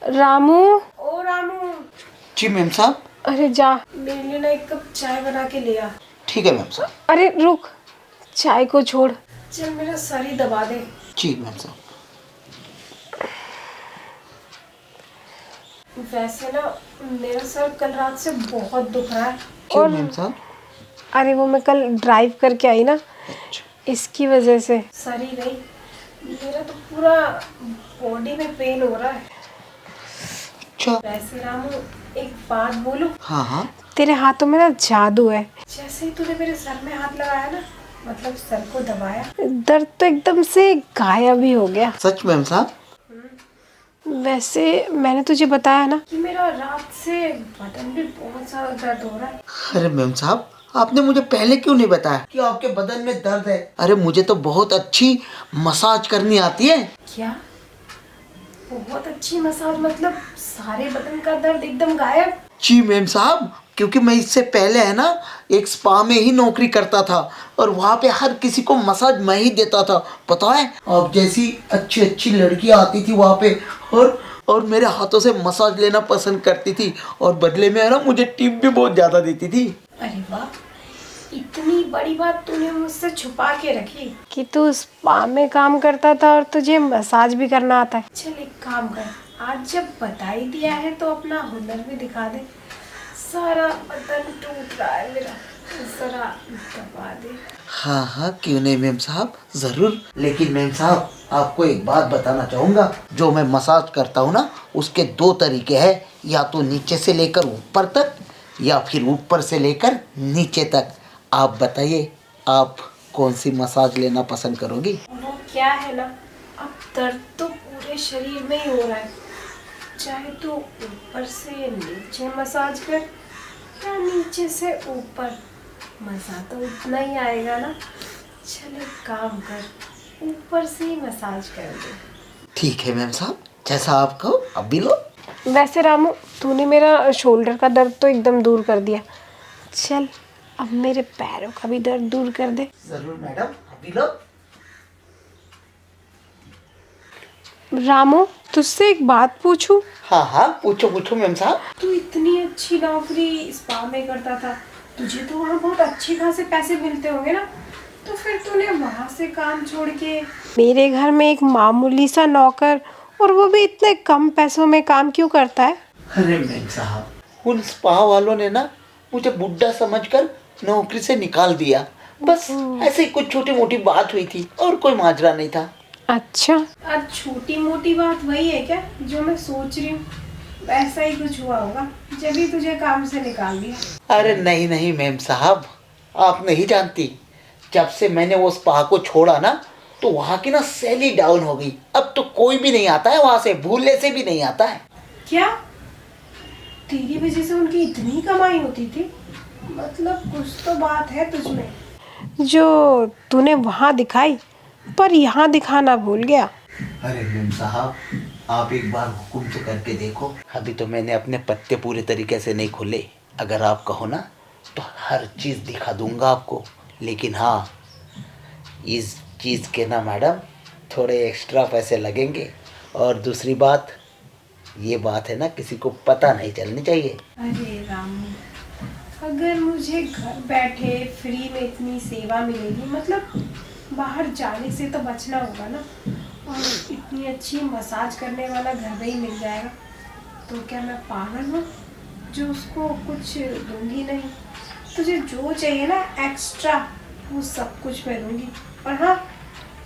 रामू। ओ रामू। जी ma'am साहब। अरे जा, मेरे लिए ना एक कप चाय बना के ले आ। ठीक है मैम साहब। अरे रुक, चाय को छोड़, चल मेरा सर ही दबा दे। जी मैम साहब। वैसे ना मेरा सर कल रात से बहुत दुख रहा है। क्यों और मैम साहब? अरे वो मैं कल ड्राइव करके आई ना, अच्छा। इसकी वजह से। सर ही नहीं, मेरा तो पूरा बॉडी में पेन हो रहा है। अच्छा। वैसे रामू एक बात बोलूं? हाँ हाँ। तेरे हाथों में ना जादू है। जैसे ही तूने मेरे सर में हाथ लगाया ना, मतलब सर को दबाया, दर्द तो एकदम से गायब ही हो गया। सच मैम साहब? वैसे मैंने तुझे बताया ना कि मेरा रात से बदन भी बहुत ज्यादा दर्द हो रहा है। अरे मैम साहब, आपने मुझे पहले क्यों नहीं बताया कि आपके बदन में दर्द है? अरे मुझे तो बहुत अच्छी मसाज करनी आती है। क्या बहुत अच्छी मसाज? मतलब सारे बदन का दर्द एकदम गायब? जी मैम साहब, क्योंकि मैं इससे पहले है ना एक स्पा में ही नौकरी करता था और वहाँ पे हर किसी को मसाज मैं ही देता था। पता है, आप जैसी अच्छी अच्छी लड़कियाँ आती थी वहाँ पे और मेरे हाथों से मसाज लेना पसंद करती थी और बदले में है ना मुझे टिप भी बहुत ज़्यादा देती थी। अरे वाह, इतनी बड़ी बात तूने मुझसे छुपा के रखी कि तू स्पा में काम करता था और तुझे मसाज भी करना आता है। चल एक काम कर, आज जब बता ही दिया है तो अपना हुनर भी दिखा दे। सारा बदन टूट रहा है मेरा, जरा दबा दे। हाँ हाँ, क्यों नहीं मैम साहब, ज़रूर। लेकिन मैम साहब, आपको एक बात बताना चाहूँगा, जो मैं मसाज करता हूँ ना उसके दो तरीके हैं, या तो नीचे से लेकर ऊपर तक या फिर ऊपर से लेकर नीचे तक। आप बताइए, आप कौन सी मसाज लेना पसंद करोगी? वो क्या है ना, अब दर्द तो पूरे शरीर में ही हो रहा है। चाहे तो ऊपर से नीचे मसाज कर या नीचे से ऊपर, मजा तो उतना ही आएगा ना। चल एक काम कर, ऊपर से ही मसाज कर दे। ठीक है मैम साहब, जैसा आप कहो। अब भी लो। वैसे रामू, तूने मेरा शोल्डर का दर्द तो एकदम दूर कर दिया। चल अब मेरे पैरों का भी दर्द दूर कर दे। ज़रूर मैडम, अभी लो। रामू, तुझसे एक बात पूछूं? हाँ हाँ, पूछो पूछो मैम साहब। तू इतनी अच्छी नौकरी स्पा में करता था, तुझे तो वहाँ बहुत अच्छे खासे पैसे मिलते होंगे ना, तो फिर तूने वहाँ से काम छोड़ के मेरे घर में एक मामूली सा नौकर, और वो भी इतने कम पैसों में काम क्यों करता है? अरे मैम साहब, उन स्पा वालों ने ना मुझे बुड्ढा समझकर नौकरी से निकाल दिया। बस ऐसे ही कुछ छोटी मोटी बात हुई थी और कोई माजरा नहीं था। अच्छा। आज छोटी मोटी बात वही है क्या जो मैं सोच रही हूँ? वैसा ही कुछ हुआ होगा जब ही तुझे काम से निकाल दिया। अरे नहीं नहीं मैम साहब, आप नहीं जानती, जब से मैंने वो स्पा को छोड़ा ना तो वहाँ की ना सैलरी डाउन हो गई। अब तो कोई भी नहीं आता है वहाँ से, भूलने से भी नहीं आता है। क्या तेरी वजह से उनकी इतनी कमाई होती थी? मतलब कुछ तो बात है तुझमें। जो तूने वहाँ दिखाई पर यहाँ दिखाना भूल गया। अरे मैम साहब, आप एक बार हुक्म तो करके देखो। अभी तो मैंने अपने पत्ते पूरे तरीके से नहीं खोले। अगर आप कहो ना तो हर चीज़ दिखा दूंगा आपको। लेकिन हाँ, इस चीज़ के ना मैडम थोड़े एक्स्ट्रा पैसे लगेंगे। और दूसरी बात, ये बात है ना किसी को पता नहीं चलनी चाहिए। अरे रामू, अगर मुझे घर बैठे फ्री में इतनी सेवा मिलेगी, मतलब बाहर जाने से तो बचना होगा ना, और इतनी अच्छी मसाज करने वाला घर में ही मिल जाएगा, तो क्या मैं पागल हूँ जो उसको कुछ दूंगी नहीं? तुझे जो चाहिए ना एक्स्ट्रा, वो सब कुछ मैं दूंगी। और हाँ,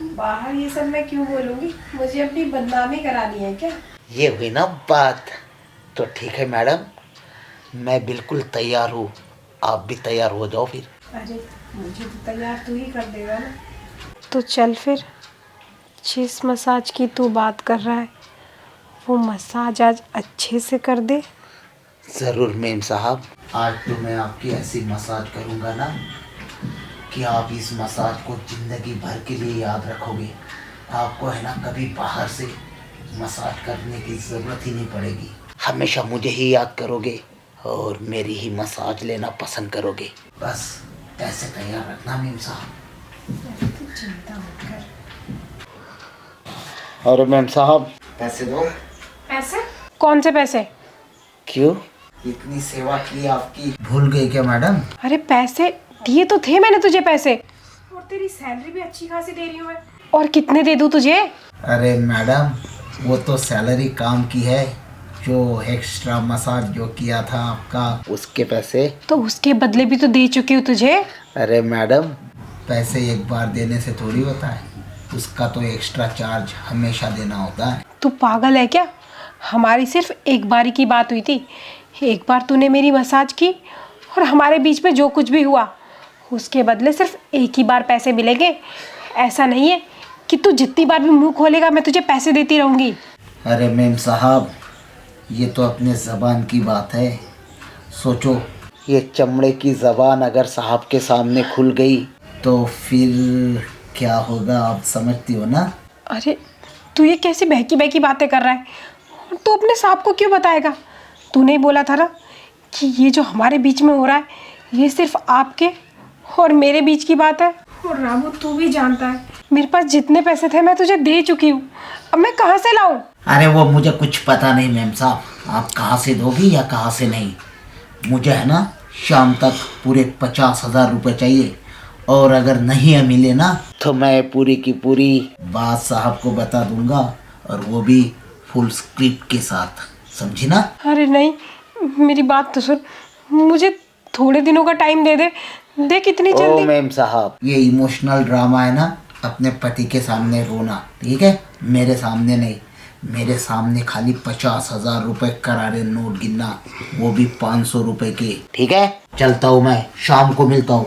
बाहर ये सब मैं क्यों बोलूँगी? मुझे अपनी बदनामी करानी है क्या? ये हुई ना बात। तो ठीक है मैडम, मैं बिल्कुल तैयार हूँ। आप भी तैयार हो जाओ फिर। अरे मुझे तो तैयार तू ही कर देगा ना। तो चल फिर, जिस मसाज की तू बात कर रहा है वो मसाज आज अच्छे से कर दे। ज़रूर मैम साहब, आज तो मैं आपकी ऐसी मसाज करूँगा ना कि आप इस मसाज को ज़िंदगी भर के लिए याद रखोगे। आपको है ना कभी बाहर से मसाज करने की ज़रूरत ही नहीं पड़ेगी। हमेशा मुझे ही याद करोगे और मेरी ही मसाज लेना पसंद करोगे। बस ऐसे तैयार रखना मैम साहब। तू चिंता मत कर। और मैम साहब, पैसे दो। पैसे? कौन से पैसे? क्यों? इतनी सेवा की आपकी, भूल गई क्या मैडम? अरे पैसे दिए तो थे मैंने तुझे पैसे, और तेरी सैलरी भी अच्छी खासी दे रही हूँ मैं। और कितने दे दूँ तुझे? अरे मैडम, वो तो सैलरी काम की है, जो एक्स्ट्रा मसाज जो किया था आपका उसके पैसे। तो उसके बदले भी तो दे चुकी हूँ तुझे। अरे मैडम, पैसे एक बार देने से थोड़ी होता है, उसका तो एक्स्ट्रा चार्ज हमेशा देना होता है। तू पागल है क्या? हमारी सिर्फ एक बारी की बात हुई थी, एक बार तूने मेरी मसाज की और हमारे बीच में जो कुछ भी हुआ उसके बदले सिर्फ एक ही बार पैसे मिलेंगे। ऐसा नहीं है कि तू जितनी बार भी मुंह खोलेगा मैं तुझे पैसे देती रहूंगी। अरे मैम साहब, ये तो अपने ज़बान की बात है। सोचो, ये चमड़े की ज़बान अगर साहब के सामने खुल गई तो फिर क्या होगा, आप समझती हो ना? अरे तू ये कैसी बहकी बहकी बातें कर रहा है? और तू अपने साहब को क्यों बताएगा? तूने ही बोला था ना कि ये जो हमारे बीच में हो रहा है ये सिर्फ आपके और मेरे बीच की बात है। और रामू तू भी जानता है मेरे पास जितने पैसे थे मैं तुझे दे चुकी हूँ, अब मैं कहाँ से लाऊं? अरे वो मुझे कुछ पता नहीं मैम साहब, आप कहाँ से दोगी या कहाँ से नहीं। मुझे है ना शाम तक पूरे 50,000 रुपये चाहिए, और अगर नहीं मिले ना तो मैं पूरी की पूरी बात साहब को बता दूंगा, और वो भी फुल स्क्रिप्ट के साथ, समझी ना? अरे नहीं, मेरी बात तो सुन, मुझे थोड़े दिनों का टाइम दे दे। देख इतनी ओ जल्दी? मैम साहब, ये इमोशनल ड्रामा है ना, अपने पति के सामने रोना, ठीक है? मेरे सामने नहीं, मेरे सामने खाली 50,000 रुपए करारे नोट गिनना, वो भी 500 रुपए के, ठीक है? चलता हूँ मैं, शाम को मिलता हूँ।